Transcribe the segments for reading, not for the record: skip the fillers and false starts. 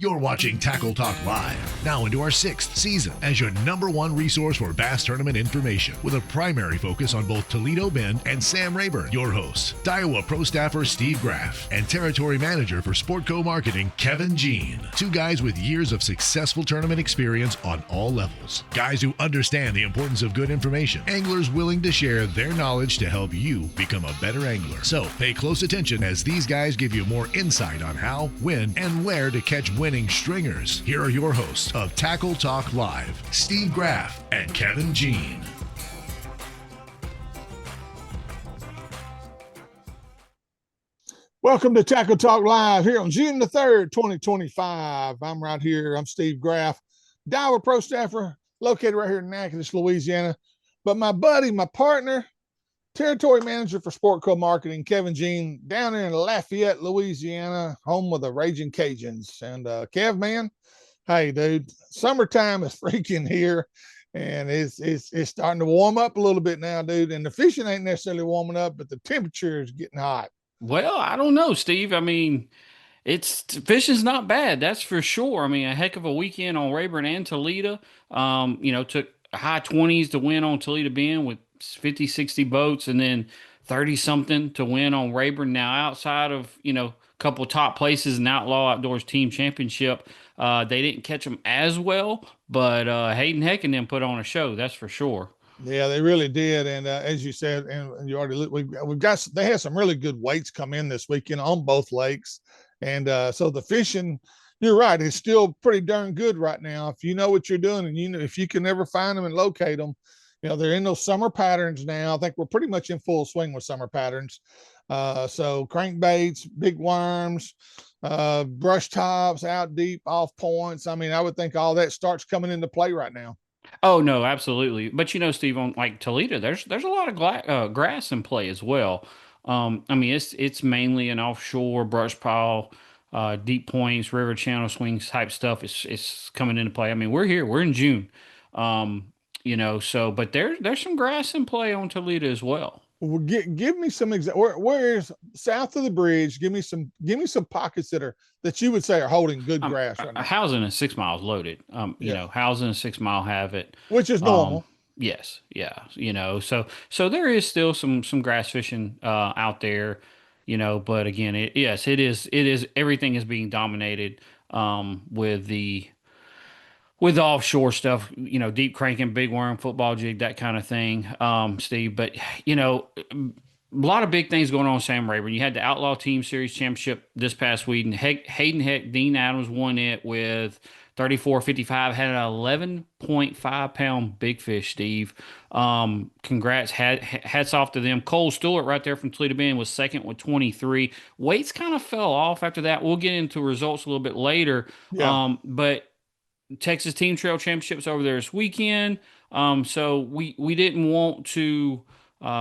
You're watching Tackle Talk Live, now into our 6th season as your #1 resource for bass tournament information, with a primary focus on both Toledo Bend and Sam Rayburn. Your hosts, Iowa Pro Staffer Steve Graff and Territory Manager for Sportco Marketing, Kevin Jean. Two guys with years of successful tournament experience on all levels. Guys who understand the importance of good information. Anglers willing to share their knowledge to help you become a better angler. So pay close attention as these guys give you more insight on how, when, and where to catch winning stringers. Here are your hosts of Tackle Talk Live, Steve Graff and Kevin Jean. Welcome to Tackle Talk Live here on June the 3rd, 2025. I'm right here. I'm Steve Graff, Iowa Pro Staffer, located right here in Natchitoches, Louisiana. But my buddy, my partner, Territory Manager for Sportco Marketing, Kevin Jean, down there in Lafayette, Louisiana, home of the Raging Cajuns. And Kev, man, hey, dude, summertime is freaking here, and it's starting to warm up a little bit now, dude. And the fishing ain't necessarily warming up, but the temperature is getting hot. Well, I don't know, Steve. I mean, fishing's not bad, that's for sure. I mean, a heck of a weekend on Rayburn and Toledo. Took high 20s to win on Toledo Bend with 50, 60 boats, and then 30 something to win on Rayburn. Now, outside of, a couple of top places in Outlaw Outdoors Team Championship, they didn't catch them as well, but Hayden Heck and them put on a show, that's for sure. Yeah, they really did. And as you said, and you already, we've got, they had some really good weights come in this weekend on both lakes. And so the fishing, you're right, it's still pretty darn good right now. If you know what you're doing, and if you can ever find them and locate them, they're in those summer patterns now. I think we're pretty much in full swing with summer patterns. So crankbaits, big worms, brush tops, out deep, off points. I mean, I would think all that starts coming into play right now. Oh no, absolutely. But Steve, on like Toledo, there's a lot of grass in play as well. I mean, it's mainly an offshore brush pile, deep points, river channel swings type stuff. It's coming into play. I mean, we're in June. But there's some grass in play on Toledo as well. Well, give me some where's south of the bridge. Give me some pockets that you would say are holding good grass right now. Housing and 6 miles loaded. Housing and 6 mile have it, which is normal. Yes, yeah. So there is still some grass fishing out there. But again, it is everything is being dominated with the offshore stuff, deep cranking, big worm, football jig, that kind of thing, Steve. But, a lot of big things going on, Sam Rayburn. You had the Outlaw Team Series Championship this past week, and Hayden Heck, Dean Adams won it with 34.55, had an 11.5 pound big fish, Steve. Congrats, hats off to them. Cole Stewart right there from Toledo Bend was second with 23. Weights kind of fell off after that. We'll get into results a little bit later. Yeah. But Texas Team Trail Championships over there this weekend. So we didn't want to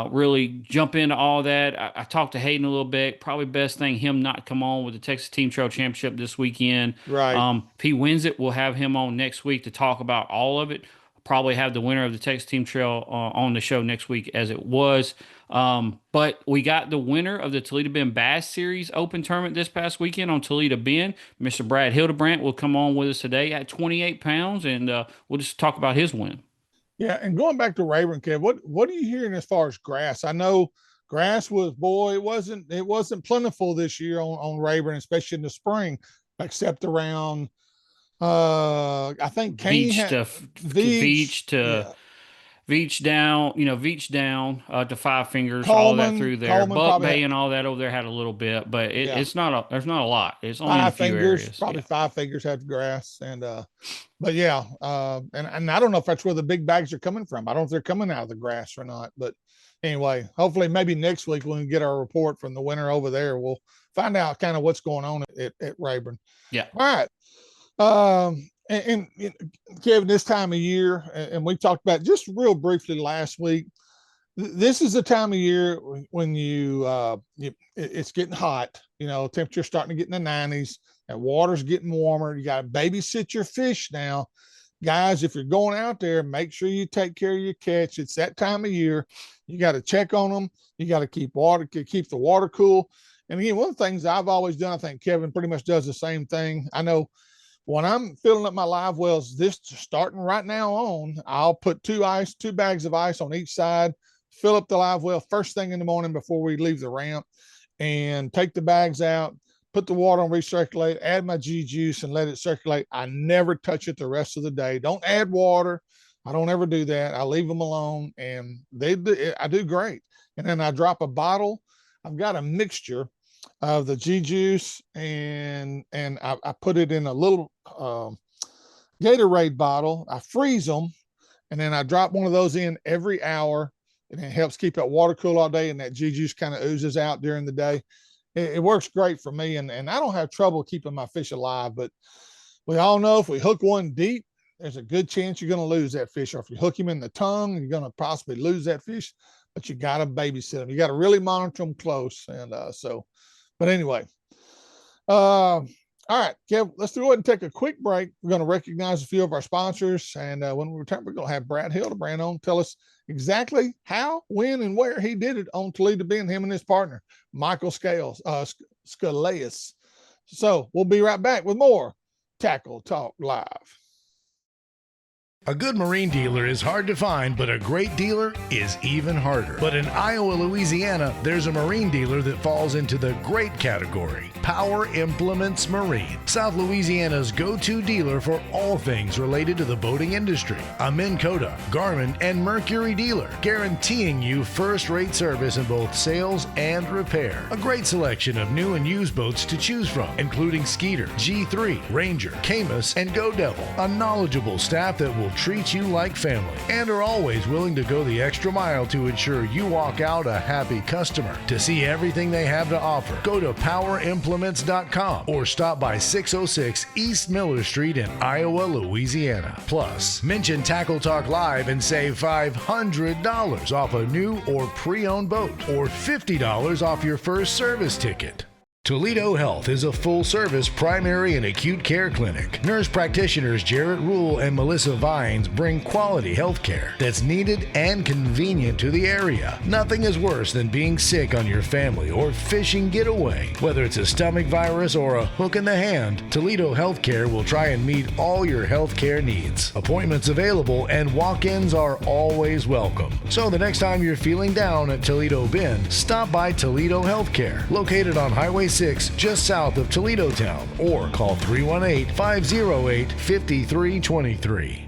really jump into all that. I talked to Hayden a little bit. Probably best thing him not come on with the Texas Team Trail Championship this weekend. Right. If he wins it, we'll have him on next week to talk about all of it. Probably have the winner of the Texas Team Trail on the show next week as it was. But we got the winner of the Toledo Bend Bass Series Open Tournament this past weekend on Toledo Bend. Mr. Brad Hildebrand will come on with us today at 28 pounds, and we'll just talk about his win. Yeah, and going back to Rayburn, Kev, what are you hearing as far as grass? I know grass was, it wasn't plentiful this year on Rayburn, especially in the spring, except around I think Kane Veach down to Five Fingers, Coleman, all that through there. Coleman Buck Bay and all that over there had a little bit, but there's not a lot. It's only in a few areas. Probably 5 fingers had grass, and but yeah, and I don't know if that's where the big bags are coming from. I don't know if they're coming out of the grass or not, but anyway, hopefully maybe next week when we get our report from the winner over there, we'll find out kind of what's going on at Rayburn. Yeah. All right. And Kevin, this time of year, and we talked about just real briefly last week, this is the time of year when it's getting hot, temperature's starting to get in the 90s, and water's getting warmer. You got to babysit your fish now. Guys, if you're going out there, make sure you take care of your catch. It's that time of year. You got to check on them. You got to keep the water cool. And again, one of the things I've always done, I think Kevin pretty much does the same thing. I know When I'm filling up my live wells, this starting right now on, I'll put two bags of ice on each side, fill up the live well first thing in the morning before we leave the ramp, and take the bags out, put the water on recirculate, add my G juice and let it circulate. I never touch it the rest of the day. Don't add water. I don't ever do that. I leave them alone, and I do great. And then I drop a bottle. I've got a mixture of the G juice and I put it in a little Gatorade bottle. I freeze them, and then I drop one of those in every hour, and it helps keep that water cool all day, and that G juice kind of oozes out during the day. It works great for me, and I don't have trouble keeping my fish alive. But we all know if we hook one deep, there's a good chance you're going to lose that fish. Or if you hook him in the tongue, you're going to possibly lose that fish. But you got to babysit them. You got to really monitor them close. And but anyway, all right, Kev, let's go ahead and take a quick break. We're going to recognize a few of our sponsors. And when we return, we're going to have Brad Hildebrand on, tell us exactly how, when, and where he did it on Toledo Bend, him and his partner, Michael Scalise. So we'll be right back with more Tackle Talk Live. A good marine dealer is hard to find, but a great dealer is even harder. But in Iowa, Louisiana, there's a marine dealer that falls into the great category. Power Implements Marine, South Louisiana's go-to dealer for all things related to the boating industry. A Minn Kota, Garmin, and Mercury dealer, guaranteeing you first-rate service in both sales and repair. A great selection of new and used boats to choose from, including Skeeter, G3, Ranger, Camus, and Go Devil. A knowledgeable staff that will treat you like family and are always willing to go the extra mile to ensure you walk out a happy customer. To see everything they have to offer, go to powerimplements.com or stop by 606 East Miller Street in Iowa, Louisiana. Plus, mention Tackle Talk Live and save $500 off a new or pre-owned boat or $50 off your first service ticket. Toledo Health is a full-service primary and acute care clinic. Nurse practitioners Jarrett Rule and Melissa Vines bring quality health care that's needed and convenient to the area. Nothing is worse than being sick on your family or fishing getaway. Whether it's a stomach virus or a hook in the hand, Toledo Healthcare will try and meet all your health care needs. Appointments available and walk-ins are always welcome. So the next time you're feeling down at Toledo Bend, stop by Toledo Healthcare, located on Highway 6 just south of Toledo Town, or call 318-508-5323.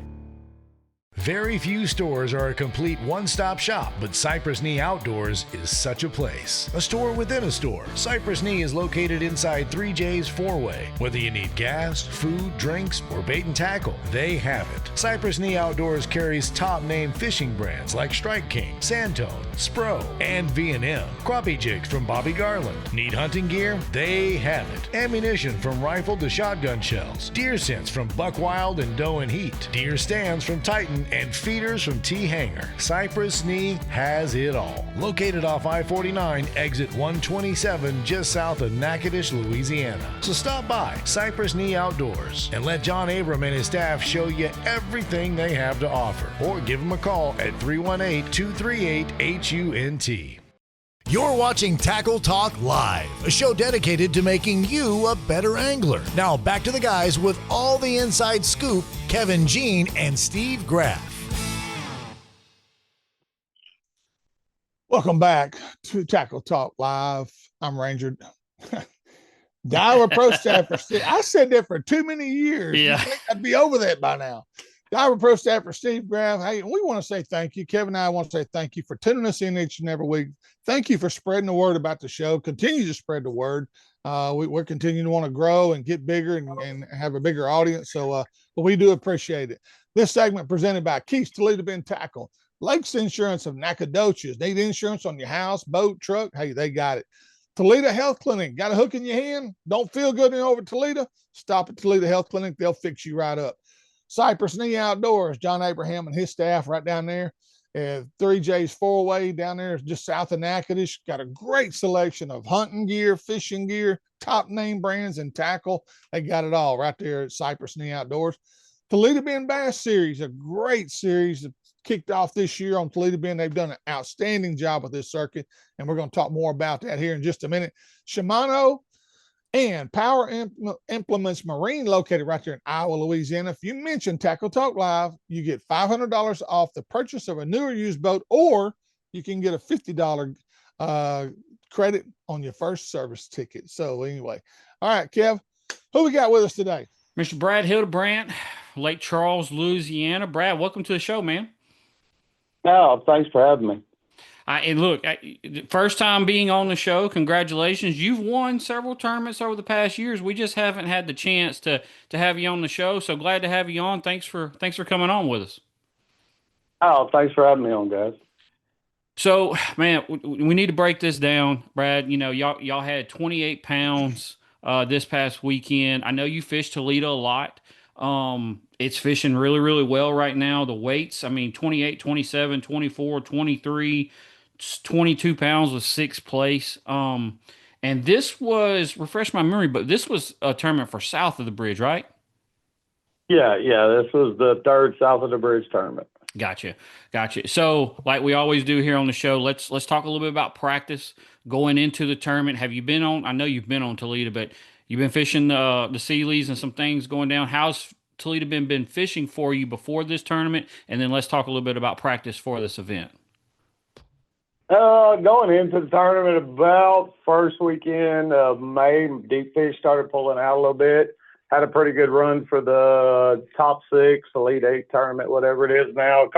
Very few stores are a complete one-stop shop, but Cypress Knee Outdoors is such a place. A store within a store. Cypress Knee is located inside 3J's four-way. Whether you need gas, food, drinks, or bait and tackle, they have it. Cypress Knee Outdoors carries top-name fishing brands like Strike King, Sandtone, Spro, and V&M. Crappie jigs from Bobby Garland. Need hunting gear? They have it. Ammunition from rifle to shotgun shells. Deer scents from Buck Wild and Doe and Heat. Deer stands from Titan and feeders from T-Hanger. Cypress Knee has it all. Located off I-49, exit 127, just south of Natchitoches, Louisiana. So stop by Cypress Knee Outdoors and let John Abram and his staff show you everything they have to offer. Or give them a call at 318-238-HUNT. You're watching Tackle Talk Live, a show dedicated to making you a better angler. Now back to the guys with all the inside scoop, Kevin Jean and Steve Graff. Welcome back to Tackle Talk Live. I'm Ranger Diver Pro Staffer Steve. I said that for too many years. Yeah. You think I'd be over that by now. Diver Pro Staffer Steve Graff. Hey, we want to say thank you. Kevin and I want to say thank you for tuning us in each and every week. Thank you for spreading the word about the show. Continue to spread the word. We're continuing to want to grow and get bigger and have a bigger audience. So but we do appreciate it. This segment presented by Keith's Toledo Bend Tackle. Lakes Insurance of Nacogdoches. Need insurance on your house, boat, truck? Hey, they got it. Toledo Health Clinic. Got a hook in your hand? Don't feel good over Toledo? Stop at Toledo Health Clinic. They'll fix you right up. Cypress Knee Outdoors, John Abraham and his staff right down there at 3J's four-way down there just south of Natchitoches. Got a great selection of hunting gear, fishing gear, top name brands, and tackle. They got it all right there at Cypress Knee Outdoors. Toledo Bend Bass Series, a great series that kicked off this year on Toledo Bend. They've done an outstanding job with this circuit, and we're going to talk more about that here in just a minute. Shimano And Power Implements Marine, located right there in Iowa, Louisiana. If you mention Tackle Talk Live, you get $500 off the purchase of a new or used boat, or you can get a $50 credit on your first service ticket. So anyway, all right, Kev, who we got with us today? Mr. Brad Hildebrand, Lake Charles, Louisiana. Brad, welcome to the show, man. Oh, thanks for having me. And look, first time being on the show. Congratulations! You've won several tournaments over the past years. We just haven't had the chance to have you on the show. So glad to have you on. Thanks for coming on with us. Oh, thanks for having me on, guys. So, man, we need to break this down, Brad. You know, y'all had 28 pounds this past weekend. I know you fished Toledo a lot. It's fishing really, really well right now. The weights, I mean, 28, 27, 24, 23, 22 pounds was sixth place. And this was, refresh my memory, but this was a tournament for south of the bridge, right? Yeah. This was the third south of the bridge tournament. Gotcha. So, like we always do here on the show, let's talk a little bit about practice going into the tournament. Have you been on? I know you've been on Toledo, but you've been fishing the Scalise and some things going down. How's Toledo been fishing for you before this tournament? And then let's talk a little bit about practice for this event. Going into the tournament about first weekend of May, deep fish started pulling out a little bit. Had a pretty good run for the top six, Elite Eight tournament, whatever it is now.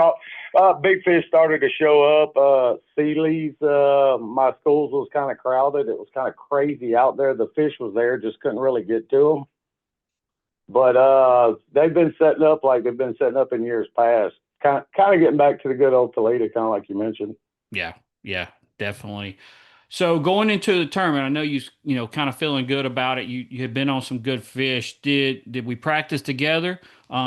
Big fish started to show up. Scalise, my schools was kind of crowded. It was kind of crazy out there. The fish was there, just couldn't really get to them. But they've been setting up like they've been setting up in years past. Kind of getting back to the good old Toledo, kind of like you mentioned. Yeah, definitely. So going into the tournament, I know you kind of feeling good about it. You had been on some good fish. Did we practice together?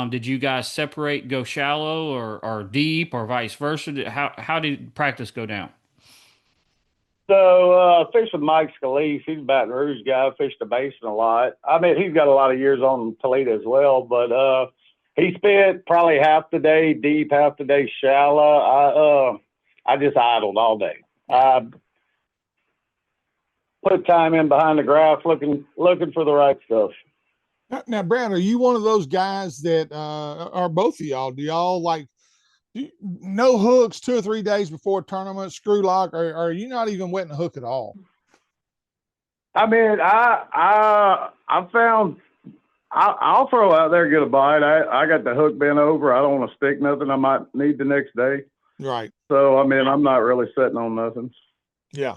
Did you guys separate, go shallow or deep or vice versa? How did practice go down? So fished with Mike Scalise. He's a Baton Rouge guy. Fished the basin a lot. I mean, he's got a lot of years on Toledo as well, but he spent probably half the day deep, half the day shallow. I just idled all day. Put time in behind the graph, looking for the right stuff. Now, Brad, are you one of those guys that are both of y'all? Do y'all like no hooks 2 or 3 days before a tournament, screw lock, or are you not even wetting the hook at all? I mean, I found I'll throw out there, get a bite. I got the hook bent over. I don't want to stick nothing I might need the next day. Right. So I mean, I'm not really sitting on nothing. Yeah.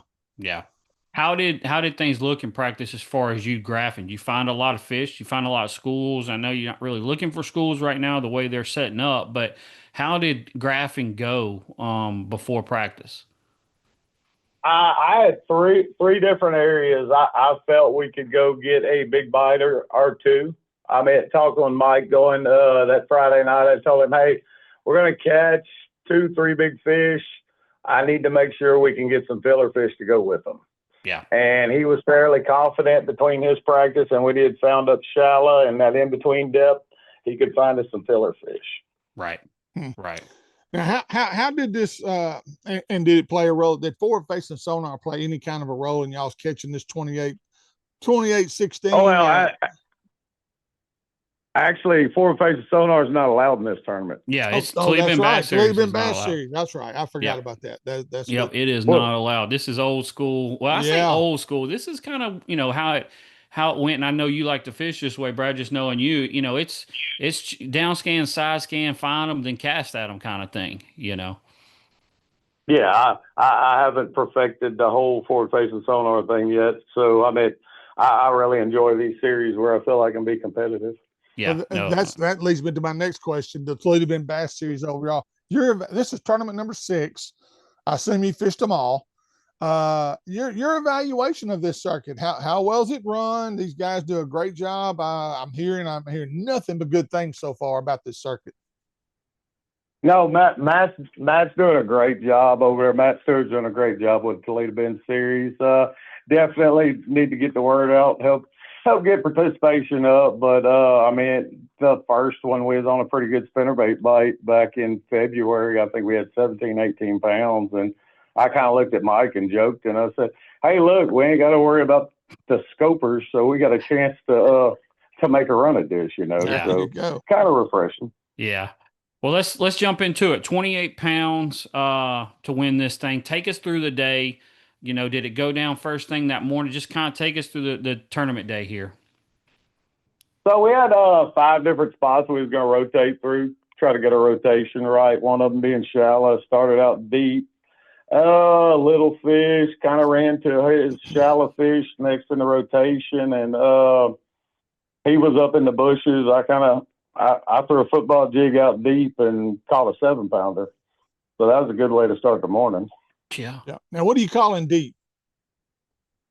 How did things look in practice as far as you graphing? You find a lot of fish? You find a lot of schools? I know you're not really looking for schools right now the way they're setting up, but how did graphing go before practice? I had three different areas. I felt we could go get a big bite or two. I mean, talking with Mike going that Friday night, I told him, hey, we're going to catch 2-3 big fish. I need to make sure we can get some filler fish to go with them. Yeah. And he was fairly confident between his practice and we did found up shallow and that in between depth, he could find us some filler fish. Right. Right. Now, how did this and did it play a role? Did forward facing sonar play any kind of a role in y'all's catching this 28-16? Oh, well, actually, forward facing sonar is not allowed in this tournament. Yeah, it's Toledo Bend Bass Series. Toledo Bend Bass Series. That's right. I forgot about that. That's yep. It is not allowed. This is old school. Well, I say old school. This is kind of how it went. And I know you like to fish this way, Brad. Just knowing it's down scan, side scan, find them, then cast at them kind of thing. Yeah, I haven't perfected the whole forward facing sonar thing yet. So I mean, I really enjoy these series where I feel I can be competitive. Yeah, that leads me to my next question. The Toledo Bend Bass Series overall. This is tournament number 6. I assume you fished them all. Your evaluation of this circuit, how well is it run? These guys do a great job. I'm hearing nothing but good things so far about this circuit. No, Matt's doing a great job over there. Matt Stewart's doing a great job with Toledo Bend Series. Definitely need to get the word out, help get participation up. But I mean, the first one we was on a pretty good spinnerbait bite back in February. I think we had 17, 18 pounds, and I kind of looked at Mike and joked, and I said, "Hey, look, we ain't got to worry about the scopers, so we got a chance to make a run at this, you know. Yeah. There So you go. kind of refreshing. Yeah. Well, let's jump into it. 28 pounds to win this thing. Take us through the day. You know, did it go down first thing that morning? Just kind of take us through the tournament day here. So we had 5 different spots we was going to rotate through, try to get a rotation right. One of them being shallow. Started out deep. Little fish, kind of ran to his shallow fish next in the rotation, and he was up in the bushes. I threw a football jig out deep and caught a 7-pounder. So that was a good way to start the morning. Yeah. Yeah. Now, what are you calling deep?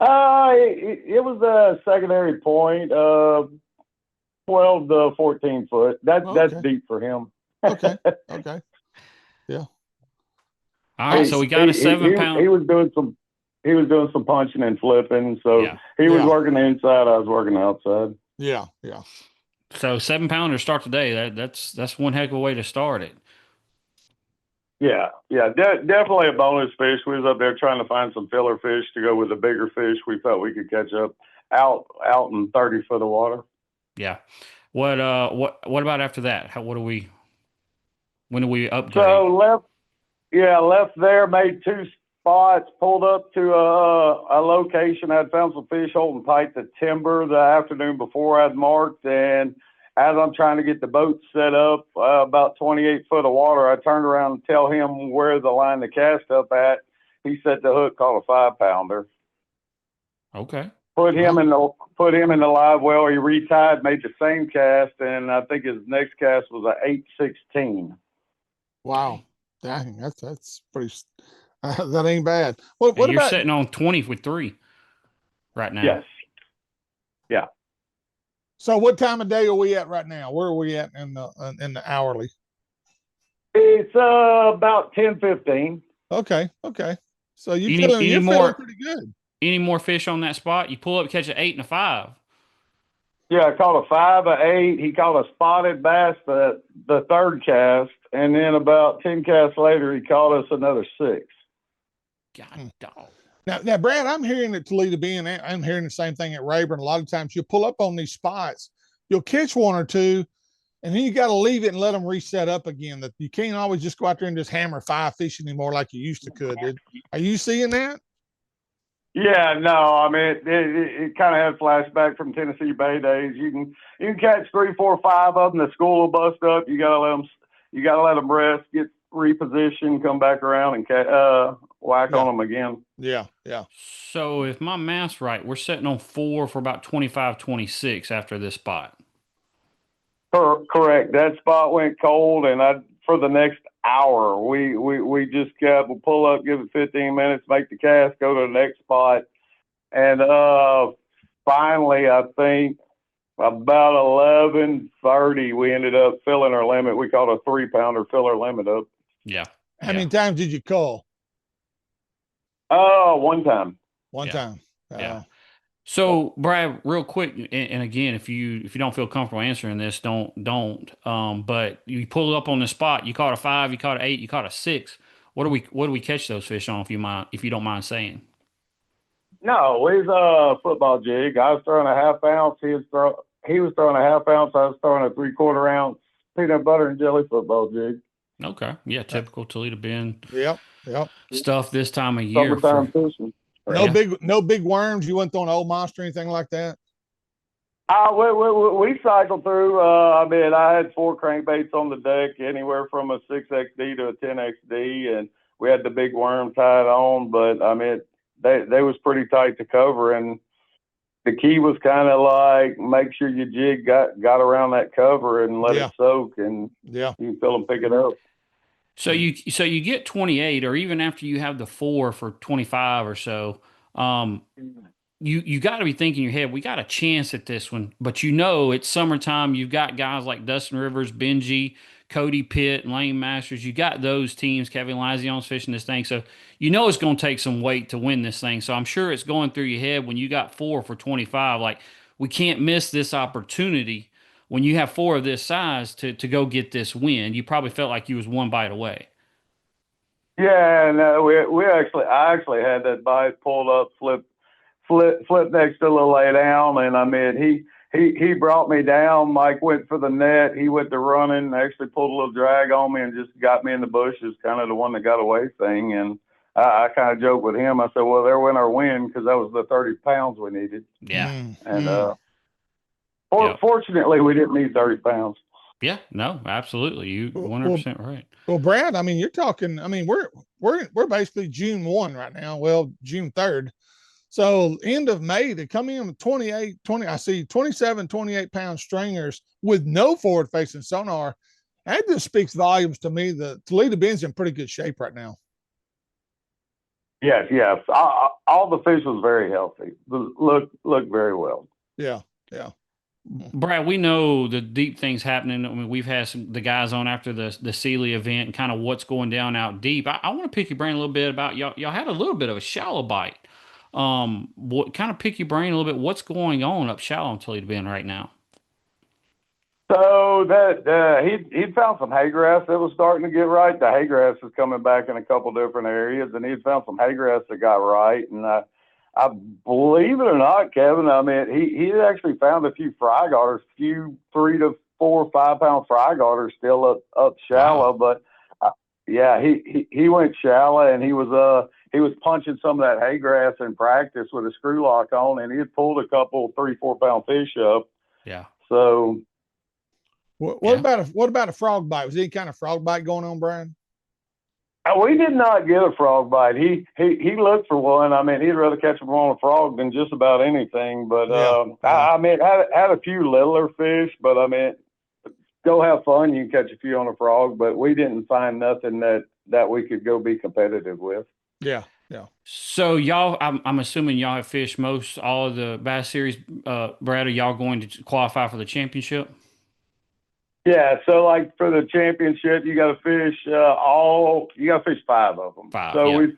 It was a secondary point, 12 to 14 foot. That's deep for him. Okay. Okay. Yeah. All right. So we got a 7-pound. He was doing some punching and flipping. So Yeah. he was working the inside. I was working the outside. Yeah. Yeah. So 7-pounder start today. That's one heck of a way to start it. Yeah. Definitely a bonus fish. We was up there trying to find some filler fish to go with the bigger fish we thought we could catch up out in 30 foot of water. Yeah. What about after that? When do we upgrade? So left there, made 2 spots, pulled up to a location. I'd found some fish holding tight to timber the afternoon before I'd marked, and as I'm trying to get the boat set up, about 28 foot of water, I turned around and tell him where the line to cast up at. He set the hook, caught a 5-pounder. Okay. Put him in the live well. He retied, made the same cast, and I think his next cast was a 8-16. Wow. Dang, that's pretty. That ain't bad. What You're about sitting on 20 with 3 right now? Yes. Yeah. So what time of day are we at right now? Where are we at in the hourly? It's about 10:15. Okay. So you're Any feeling more- pretty good. Any more fish on that spot? You pull up, catch an 8 and a 5. Yeah, I caught a 5, a 8. He caught a spotted bass the third cast, and then about 10 casts later, he caught us another 6. God dog. Now, Brad, I'm hearing at Toledo Bend, I'm hearing the same thing at Rayburn. A lot of times you'll pull up on these spots, you'll catch 1 or 2, and then you got to leave it and let them reset up again. That you can't always just go out there and just hammer 5 fish anymore like you used to could. Are you seeing that? Yeah, no, I mean it kind of had flashback from Tennessee Bay days. You can catch 3, 4, 5 of them. The school will bust up. You gotta let them rest, get repositioned, come back around and whack on them again. Yeah. So if my math's right, we're sitting on 4 for about 25, 26 after this spot. Correct. That spot went cold, and for the next hour, we just we'll pull up, give it 15 minutes, make the cast, go to the next spot, and finally, I think about 11:30, we ended up filling our limit. We caught a 3-pounder, fill our limit up. Yeah. How many times did you call? One time. One time. Yeah. So, Brad, real quick, and again, if you don't feel comfortable answering this, don't. But you pulled up on the spot. You caught a 5, you caught an 8, you caught a 6. What do we catch those fish on? If you don't mind saying. No, it was a football jig. I was throwing a 1/2 ounce. He was throwing a 1/2 ounce. I was throwing a 3/4 ounce peanut butter and jelly football jig. Okay. Yeah. Typical Toledo Bend. Yep. Stuff this time of year. Summertime fishing. No big worms. You went on Old Monster or anything like that? We cycled through. I mean, I had 4 crankbaits on the deck, anywhere from a 6XD to a 10XD, and we had the big worm tied on. But I mean, they was pretty tight to cover, and the key was kind of like make sure your jig got around that cover and let it soak, and you feel them pick it up. So you get 28, or even after you have the 4 for 25 or so, you got to be thinking in your head, we got a chance at this one. But it's summertime. You've got guys like Dustin Rivers, Benji, Cody Pitt, and Lane Masters. You got those teams. Kevin Lazion's fishing this thing, so it's going to take some weight to win this thing. So I'm sure it's going through your head when you got 4 for 25. Like, we can't miss this opportunity. When you have 4 of this size to go get this win, you probably felt like you was 1 bite away. Yeah, no, I actually had that bite pulled up, flipped next to the lay down, and I mean, he brought me down. Mike went for the net. He went to running, actually pulled a little drag on me and just got me in the bushes, kind of the one that got away thing. And I kind of joked with him. I said, well, there went our win, because that was the 30 pounds we needed. Yeah. And fortunately, we didn't need 30 pounds. Yeah, no, absolutely. You 100% right. Well, Brad, I mean, you're talking, I mean, we're basically June 1 right now. Well, June 3rd. So end of May to come in with 27, 28 pound stringers with no forward facing sonar. That just speaks volumes to me. The Toledo Bend's in pretty good shape right now. Yes. All the fish was very healthy. Looked very well. Yeah. Brad, we know the deep things happening. I mean, we've had the guys on after the Sealy event and kind of what's going down out deep. I want to pick your brain a little bit about y'all. Y'all had a little bit of a shallow bite. What kind of pick your brain a little bit? What's going on up shallow in Toledo Bend right now? So that he found some hay grass that was starting to get right. The hay grass is coming back in a couple different areas, and he found some hay grass that got right. And I believe it or not, Kevin, I mean, he actually found a few fry garters, few 3 to 4 or 5 pound fry garters still up shallow. Wow. But he went shallow, and he was punching some of that hay grass in practice with a screw lock on, and he had pulled a couple 3-4 pound fish up. Yeah. So what about a frog bite? Was any kind of frog bite going on, Brian? We did not get a frog bite. He looked for one. I mean, he'd rather catch one on a frog than just about anything. But I mean, had a few littler fish. But I mean, go have fun. You can catch a few on a frog. But we didn't find nothing that we could go be competitive with. Yeah. So y'all, I'm assuming y'all have fished all of the Bass Series. Brad, are y'all going to qualify for the championship? Yeah, so like for the championship, you got to fish you got to fish 5 of them. So we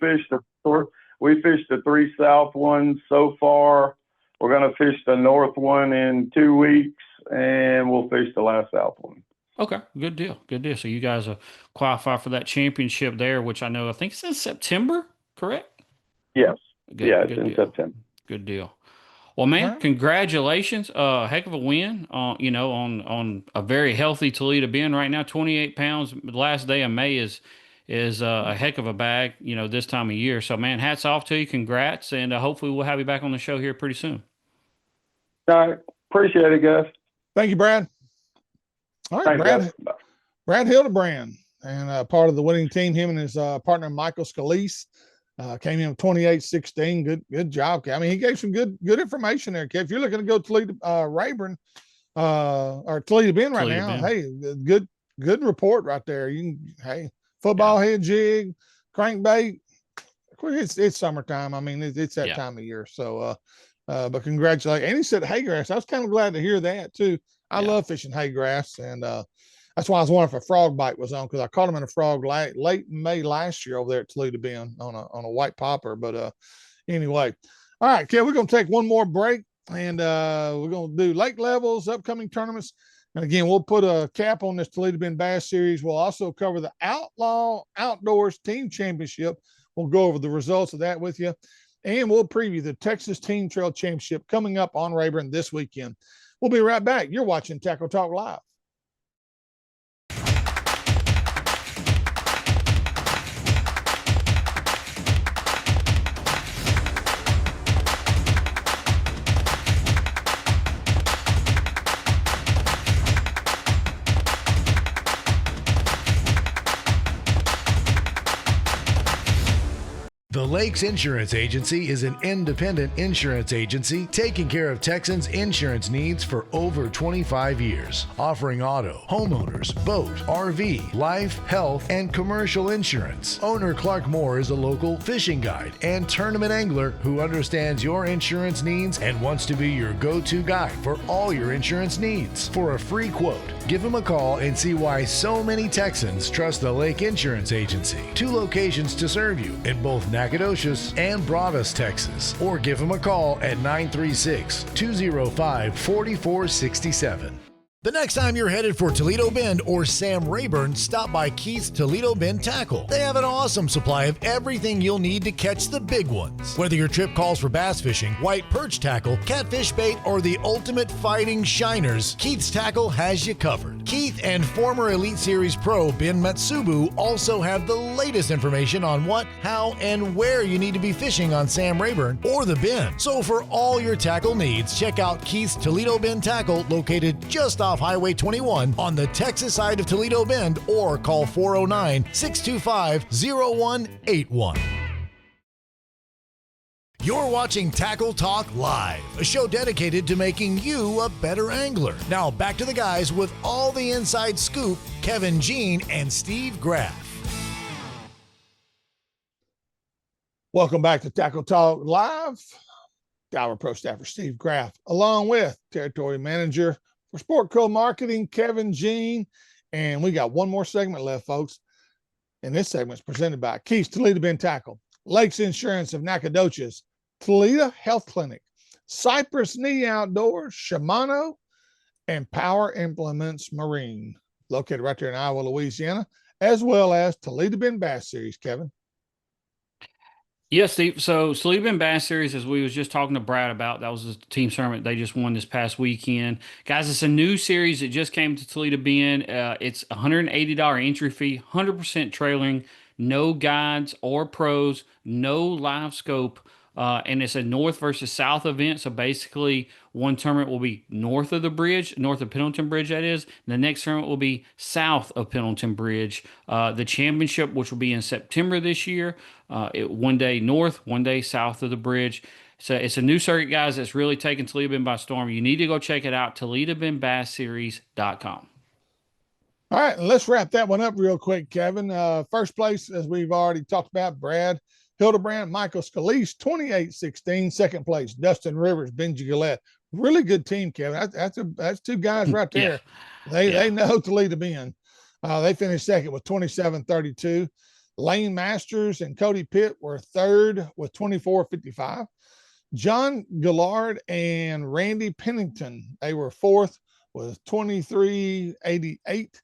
fished the 3 south ones so far. We're going to fish the north one in 2 weeks, and we'll fish the last south one. Okay, good deal. So you guys are qualify for that championship there, which I think it's in September, correct? Yes. Good in deal. September. Good deal. Well, man, congratulations. Heck of a win, on a very healthy Toledo Bend right now, 28 pounds. The last day of May is a heck of a bag, this time of year. So, man, hats off to you. Congrats. And hopefully we'll have you back on the show here pretty soon. All right. Appreciate it, guys. Thank you, Brad. All right, Thanks, Brad Hildebrand, and part of the winning team, him and his partner, Michael Scalise. Came in with 28-16. Good job, Kev. I mean, he gave some good information there, Kev. If you're looking to go Toledo Rayburn or Toledo Bend right now, hey, good report right there. Football head jig, crankbait. It's summertime. I mean, it's that time of year. So, but congratulations. And he said hay grass. I was kind of glad to hear that too. I love fishing hay grass, and that's why I was wondering if a frog bite was on, because I caught him in a frog late in May last year over there at Toledo Bend on a white popper. But anyway, all right, Kev, we're going to take one more break, and we're going to do lake levels, upcoming tournaments. And again, we'll put a cap on this Toledo Bend Bass Series. We'll also cover the Outlaw Outdoors Team Championship. We'll go over the results of that with you. And we'll preview the Texas Team Trail Championship coming up on Rayburn this weekend. We'll be right back. You're watching Tackle Talk Live. The Lakes Insurance Agency is an independent insurance agency taking care of Texans' insurance needs for over 25 years, offering auto, homeowners, boat, RV, life, health, and commercial insurance. Owner Clark Moore is a local fishing guide and tournament angler who understands your insurance needs and wants to be your go-to guide for all your insurance needs. For a free quote, give him a call and see why so many Texans trust the Lake Insurance Agency. 2 locations to serve you in both Nacogdoches and Bravos, Texas, or give him a call at 936-205-4467. The next time you're headed for Toledo Bend or Sam Rayburn, stop by Keith's Toledo Bend Tackle. They have an awesome supply of everything you'll need to catch the big ones. Whether your trip calls for bass fishing, white perch tackle, catfish bait, or the ultimate fighting shiners, Keith's Tackle has you covered. Keith and former Elite Series pro Ben Matsubu also have the latest information on what, how, and where you need to be fishing on Sam Rayburn or the Bend. So for all your tackle needs, check out Keith's Toledo Bend Tackle, located just off Highway 21 on the Texas side of Toledo Bend, or call 409-625-0181. You're watching Tackle Talk Live, a show dedicated to making you a better angler. Now back to the guys with all the inside scoop, Kevin Jean and Steve Graff. Welcome back to Tackle Talk Live. Our pro staffer Steve Graff, along with Territory Manager for Sport Co-Marketing, Kevin Jean. And we got one more segment left, folks. And this segment is presented by Keith's Toledo Bend Tackle, Lakes Insurance of Nacogdoches, Toledo Health Clinic, Cypress Knee Outdoors, Shimano, and Power Implements Marine, located right there in Iowa, Louisiana, as well as Toledo Bend Bass Series, Kevin. Yes, Steve. So Toledo Bend Bass Series, as we was just talking to Brad about, that was the team tournament they just won this past weekend. Guys, it's a new series that just came to Toledo Bend. It's $180 entry fee, 100% trailing, no guides or pros, no live scope. And it's a north versus south event. So basically, one tournament will be north of the bridge, north of Pendleton Bridge, that is. And the next tournament will be south of Pendleton Bridge. The championship, which will be in September this year, one day north, one day south of the bridge. So it's a new circuit, guys, that's really taking Toledo Bend by storm. You need to go check it out, ToledoBendBassSeries.com. All right, let's wrap that one up real quick, Kevin. First place, as we've already talked about, Brad Hildebrand, Michael Scalise, 28-16. Second place, Dustin Rivers, Benji Gillette. Really good team, Kevin. That's two guys right there. They know Toledo Bend. They finished second with 27-32. Lane Masters and Cody Pitt were third with 24-55. John Gillard and Randy Pennington, they were fourth with 23-88.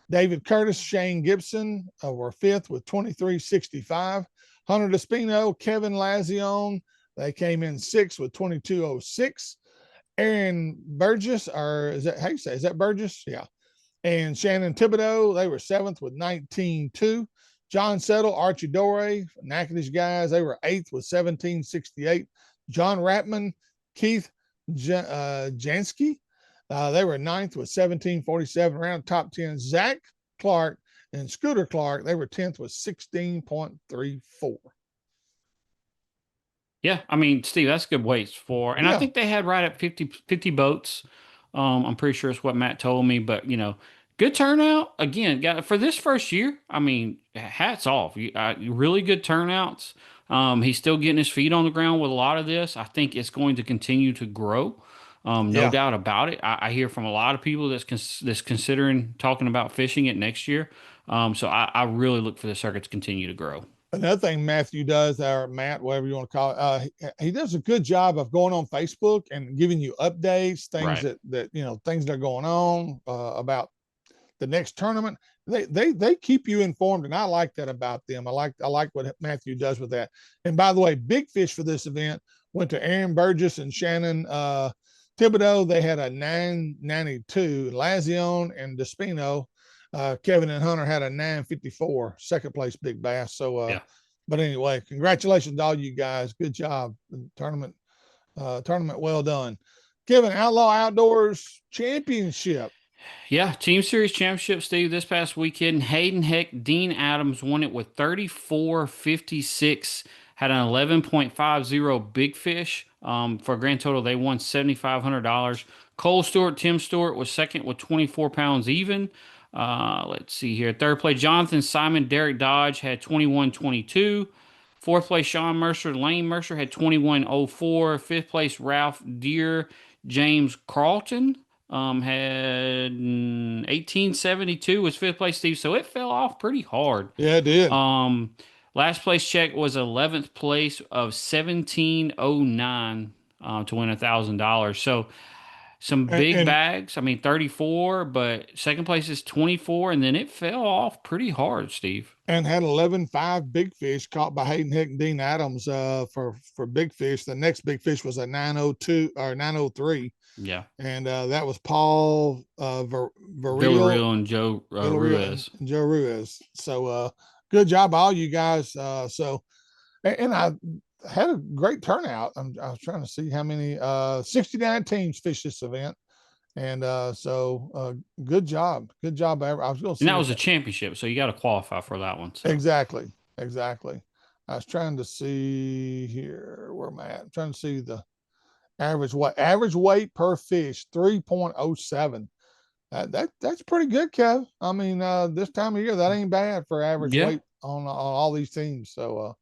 David Curtis, Shane Gibson were fifth with 23-65. Hunter Despino, Kevin Lazione, they came in sixth with 22-06. Aaron Burgess, or is that how you say? Is that Burgess? Yeah. And Shannon Thibodeau, they were seventh with 19-2. John Settle, Archie Dore, Natchitoches guys, they were eighth with 17-68. John Ratman, Keith Jansky, they were ninth with 17-47. Around top 10, Zach Clark and Scooter Clark, they were 10th with 16.34. Yeah, I mean, Steve, that's good weights for, and I think they had right at 50 boats. I'm pretty sure it's what Matt told me, but good turnout again for this first year. I mean, hats off. Really good turnouts. He's still getting his feet on the ground with a lot of this. I think it's going to continue to grow. No doubt about it. I hear from a lot of people that's considering talking about fishing it next year. So I really look for the circuit to continue to grow. Another thing Matthew does, or Matt, whatever you want to call it, he does a good job of going on Facebook and giving you updates, things that things that are going on about the next tournament. They keep you informed, and I like that about them. I like what Matthew does with that. And by the way, big fish for this event went to Aaron Burgess and Shannon Thibodeau. They had a 992. Lazione and Despino, Kevin and Hunter had a 954, second place big bass. So, but anyway, congratulations to all you guys. Good job. Tournament well done. Kevin, Outlaw Outdoors Championship. Yeah, Team Series Championship, Steve, this past weekend. Hayden Heck, Dean Adams won it with 34.56, had an 11.50 big fish. For a grand total, they won $7,500. Cole Stewart, Tim Stewart was second with 24 pounds even. Let's see here. Third place, Jonathan Simon, Derek Dodge had 21.22. Fourth place, Sean Mercer, Lane Mercer had 21.04. Fifth place, Ralph Deere, James Carlton had 18.72 was fifth place, Steve. So it fell off pretty hard. Yeah, it did. Last place check was 11th place of 17.09 to win $1,000. So some big and bags. I mean, 34, but second place is 24, and then it fell off pretty hard, Steve. and had 11.5 big fish caught by Hayden Hick and Dean Adams for big fish. The next big fish was a 902 or 903. Yeah. And that was Paul Villarreal and Joe Ruiz. and Joe Ruiz. So good job, all you guys. And I had a great turnout. I was trying to see how many 69 teams fished this event. And good job. Good job. I was going to say And that was a championship, so you got to qualify for that one. So. Exactly. I was trying to see here where am I at? I'm trying to see the average weight per fish, 3.07. That's pretty good, Kev. I mean, this time of year, that ain't bad for average weight on all these teams. So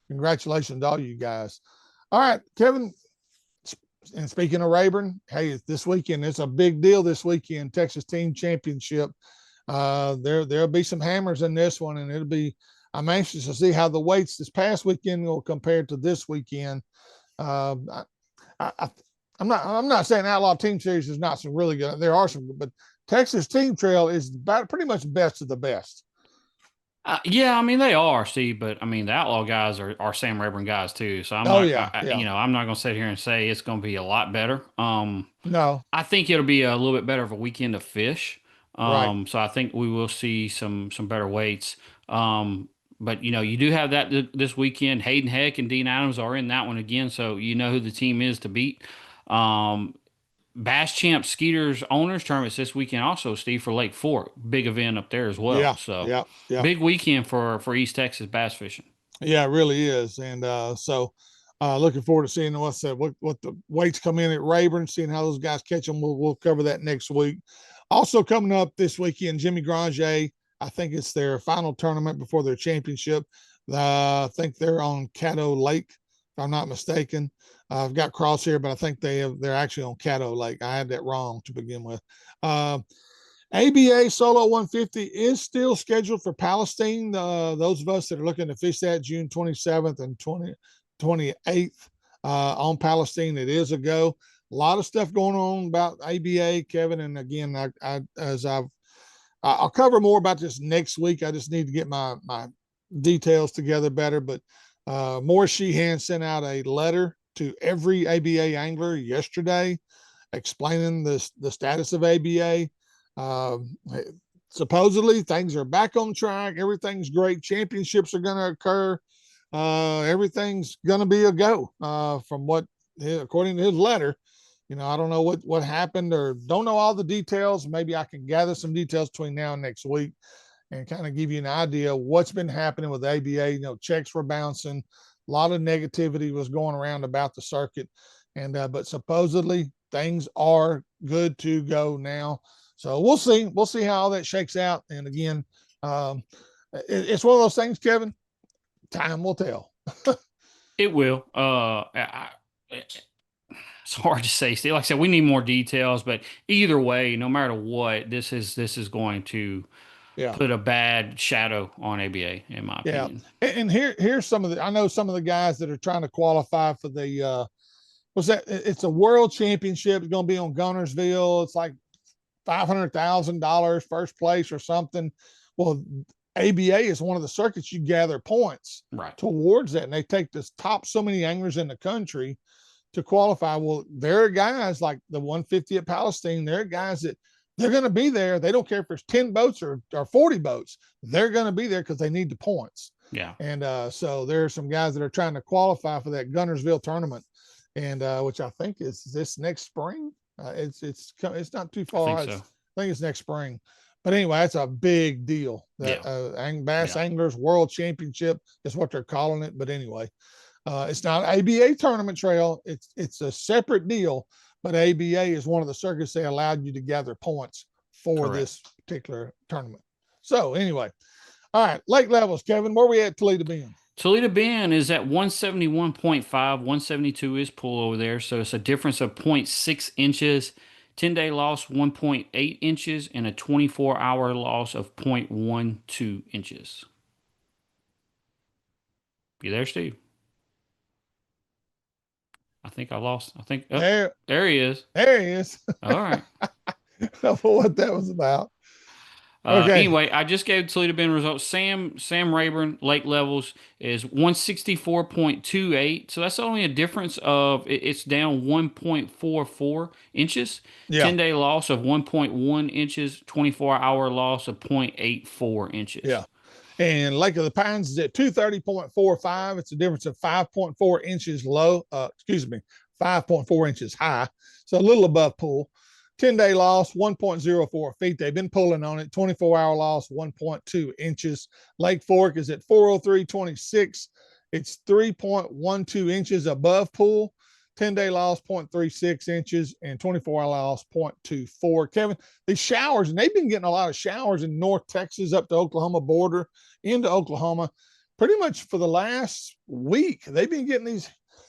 congratulations to all you guys. All right, Kevin. And speaking of Rayburn, hey, this weekend, it's a big deal this weekend, Texas Team Championship. There'll be some hammers in this one, and I'm anxious to see how the weights this past weekend will compare to this weekend. I'm not saying Outlaw Team Series is not some really good. There are some, but Texas Team Trail is about pretty much best of the best. Yeah, I mean they are, Steve, but I mean the Outlaw guys are Sam Rayburn guys too. So I'm I'm not going to sit here and say it's going to be a lot better. No, I think it'll be a little bit better of a weekend to fish. Right. So I think we will see some better weights. But you do have that this weekend. Hayden Heck and Dean Adams are in that one again, so you know who the team is to beat. Bass Champ Skeeters Owners Tournaments this weekend also, Steve, for Lake Fork. Big event up there as well. Yeah, So yeah. big weekend for East Texas bass fishing. Yeah, it really is. And looking forward to seeing what the weights come in at Rayburn, seeing how those guys catch them. We'll cover that next week. Also coming up this weekend, Jimmy Granger, I think it's their final tournament before their championship. I think they're on Caddo Lake, if I'm not mistaken. I've got Crosshair, but I think they're actually on Caddo Lake. I had that wrong to begin with. ABA Solo 150 is still scheduled for Palestine. Those of us that are looking to fish that June 27th and 28th on Palestine, it is a go. A lot of stuff going on about ABA, Kevin. And again, I'll cover more about this next week. I just need to get my details together better. But Morris Sheehan sent out a letter to every ABA angler yesterday explaining the status of ABA. Supposedly things are back on track. Everything's great. Championships are going to occur. Everything's going to be a go according to his letter. I don't know what happened or don't know all the details. Maybe I can gather some details between now and next week and kind of give you an idea of what's been happening with ABA. Checks were bouncing. A lot of negativity was going around about the circuit. But supposedly things are good to go now. So we'll see. We'll see how all that shakes out. And again, it's one of those things, Kevin. Time will tell. It will. It's hard to say, Steve. Like I said, we need more details. But either way, no matter what, this is going to put a bad shadow on ABA, in my opinion. And here's some of I know some of the guys that are trying to qualify for the it's a world championship. It's going to be on Gunnersville. It's like $500,000 first place or something. Well, ABA is one of the circuits you gather points towards that, and they take this top so many anglers in the country to qualify. Well, there are guys like the 150 at Palestine. There are guys that they're going to be there. They don't care if there's 10 boats or 40 boats. They're going to be there because they need the points. Yeah. And so there are some guys that are trying to qualify for that Gunnersville tournament, and which I think is this next spring. It's not too far. I think it's next spring. But anyway, that's a big deal. Bass Anglers World Championship is what they're calling it. But anyway, it's not ABA tournament trail. It's a separate deal. But ABA is one of the circuits they allowed you to gather points for this particular tournament. So anyway, all right, lake levels, Kevin. Where we at Toledo Bend? Toledo Bend is at 171.5. 172 is pull over there. So it's a difference of 0.6 inches. 10-day loss, 1.8 inches, and a 24-hour loss of 0.12 inches. You there, Steve? I think I lost. I think There he is. he is. All right. I don't know what that was about. Okay. Anyway, I just gave Toledo Bend results. Sam Rayburn lake levels is 164.28. So that's only a difference of it's down 1.44 inches. Yeah. 10-day loss of 1.1 inches. 24-hour loss of 0.84 inches. Yeah. And Lake of the Pines is at 230.45. It's a difference of 5.4 inches low. 5.4 inches high. So a little above pool. 10-day loss, 1.04 feet. They've been pulling on it. 24-hour loss, 1.2 inches. Lake Fork is at 403.26. It's 3.12 inches above pool. 10-day loss, 0.36 inches, and 24-hour loss, 0.24. Kevin, these showers, and they've been getting a lot of showers in North Texas up to Oklahoma border into Oklahoma pretty much for the last week. They've been getting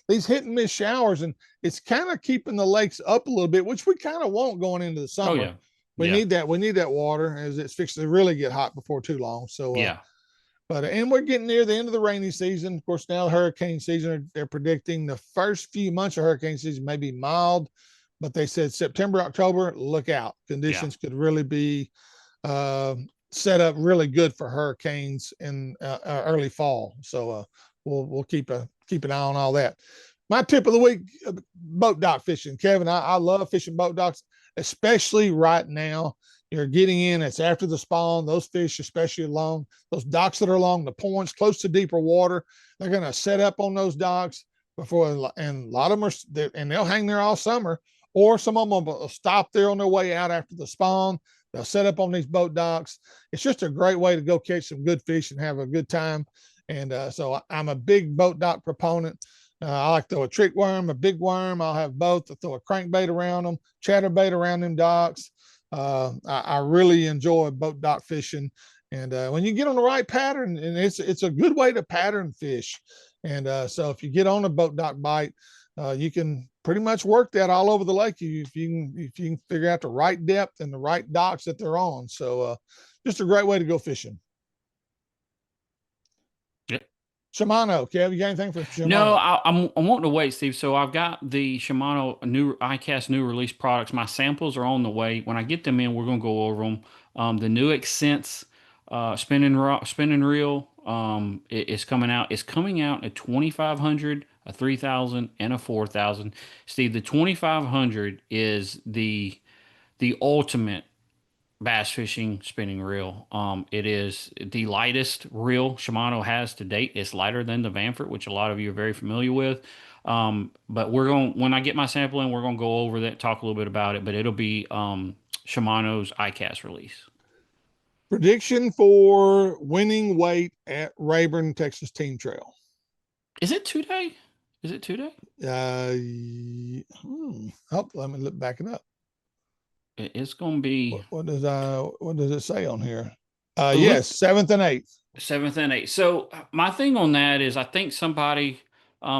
these hit and miss showers, and it's kind of keeping the lakes up a little bit, which we kind of want going into the summer. Oh, yeah. We need that. We need that water as it's fixing to really get hot before too long. So, and we're getting near the end of the rainy season. Of course, now the hurricane season, they're predicting the first few months of hurricane season may be mild, but they said September, October, look out. Conditions could really be set up really good for hurricanes in early fall. So we'll keep an eye on all that. My tip of the week, boat dock fishing. Kevin, I love fishing boat docks, especially right now. You're getting in, it's after the spawn. Those fish, especially along those docks that are along the points, close to deeper water, they're going to set up on those docks before, and a lot of them are, and they'll hang there all summer, or some of them will stop there on their way out after the spawn. They'll set up on these boat docks. It's just a great way to go catch some good fish and have a good time. And so I'm a big boat dock proponent. I like to throw a trick worm, a big worm. I'll have both. I throw a crankbait around them, chatterbait around them docks. I really enjoy boat dock fishing, and when you get on the right pattern, and it's a good way to pattern fish. And so if you get on a boat dock bite, you can pretty much work that all over the lake if you can figure out the right depth and the right docks that they're on. So just a great way to go fishing. Shimano, Kev, you got anything for Shimano? No, I'm wanting to wait, Steve. So I've got the Shimano new ICAST new release products. My samples are on the way. When I get them in, we're gonna go over them. The new Accents spinning reel is coming out. It's coming out at 2,500, a 3,000, and a 4,000. Steve, the 2,500 is the ultimate bass fishing spinning reel. It is the lightest reel Shimano has to date. It's lighter than the Vanfort, which a lot of you are very familiar with. But when I get my sample in, we're going to go over that, talk a little bit about it, but it'll be Shimano's ICAST release. Prediction for winning weight at Rayburn, Texas Team Trail. Is it 2 day? Is it 2 day? Let me back it up. It's going to be. What does it say on here? Yes, 7th and 8th. 7th and 8th. So my thing on that is I think somebody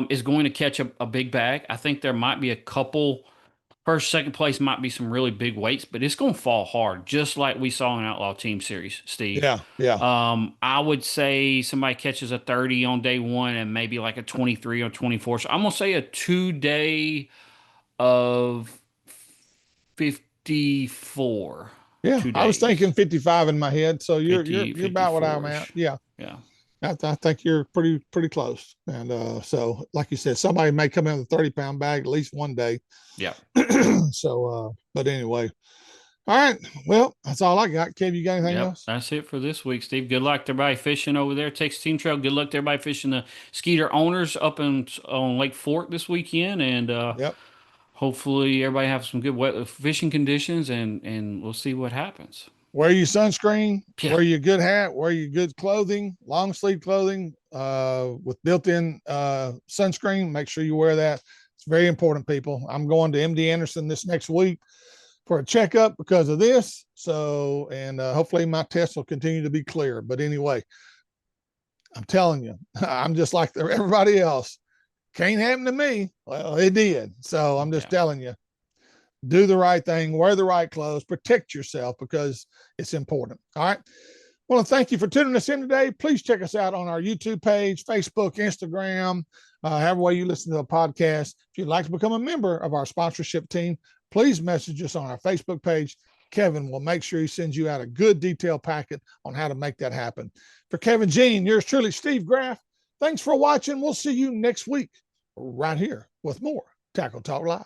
is going to catch a big bag. I think there might be a couple. First, second place might be some really big weights, but it's going to fall hard, just like we saw in Outlaw Team Series, Steve. Yeah. I would say somebody catches a 30 on day one and maybe like a 23 or 24. So I'm going to say a 2 day of 54. Yeah, I was thinking 55 in my head. So you're about what I'm at. Yeah. I think you're pretty close. And so, like you said, somebody may come in with a 30-pound bag at least one day. Yeah. So, but anyway. All right. Well, that's all I got. Kev, you got anything else? That's it for this week, Steve. Good luck to everybody fishing over there, Texas Team Trail. Good luck to everybody fishing the Skeeter Owners up on Lake Fork this weekend. And hopefully everybody have some good fishing conditions, and we'll see what happens. Wear your sunscreen, wear your good hat, wear your good clothing, long sleeve clothing with built-in sunscreen. Make sure you wear that. It's very important, people. I'm going to MD Anderson this next week for a checkup because of this. So, and hopefully my tests will continue to be clear. But anyway, I'm telling you, I'm just like everybody else. Can't happen to me. Well, it did. So I'm just telling you. Do the right thing, wear the right clothes, protect yourself because it's important. All right. Well, thank you for tuning us in today. Please check us out on our YouTube page, Facebook, Instagram, however way you listen to the podcast. If you'd like to become a member of our sponsorship team, please message us on our Facebook page. Kevin will make sure he sends you out a good detailed packet on how to make that happen. For Kevin Jean, yours truly, Steve Graff. Thanks for watching. We'll see you next week right here with more Tackle Talk Live.